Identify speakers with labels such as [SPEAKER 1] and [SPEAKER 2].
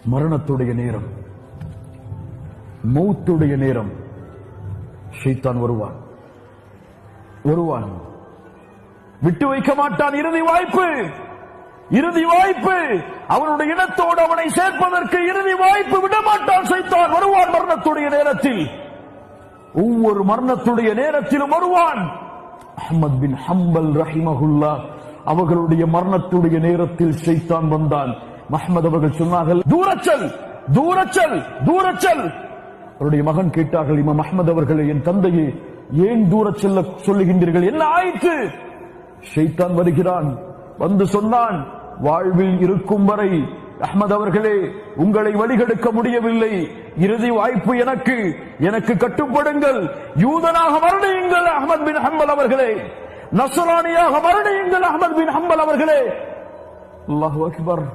[SPEAKER 1] மரணத்துடைய நேரம், மௌத்துடைய நேரம். ஷைத்தான் வருவான், விட்டு வைக்க மாட்டான். இறுதி வாய்ப்பு அவனுடைய இனத்தோடு அவனை சேர்ப்பதற்கு இறுதி வாய்ப்பு விடமாட்டான். ஷைத்தான் வருவான் மரணத்துடைய நேரத்தில். ஒவ்வொரு மரணத்துடைய நேரத்திலும் வருவான். அஹ்மத் பின் ஹம்பல் ரஹிமஹுல்லா அவர்களுடைய மரணத்துடைய நேரத்தில் ஷைத்தான் வந்தான். அஹ்மத் அவர்கள் சொன்னார்கள், தூரச்சல். அவருடைய மகன் கேட்டார்கள், இமாம் அஹ்மத் அவர்களே, என் தந்தையே, ஏன் தூரச் செல்ல சொல்லுகின்றீர்கள்? என்ன ஆயிற்று? ஷைத்தான் வருகிறான். வந்து சொன்னான், வாழ்வில் இருக்கும் வரை அஹ்மத் அவர்களே உங்களை வழிகெடுக்க முடியவில்லை. இறுதி வாய்ப்பு எனக்கு கட்டுப்படுங்கள். யூதனாக மரணியுங்கள் அஹ்மத் பின் ஹம்பல் அவர்களே, நஸ்ரானியாக மரணியுங்கள் அஹ்மத் பின் ஹம்பல் அவர்களே. அல்லாஹு அக்பர்.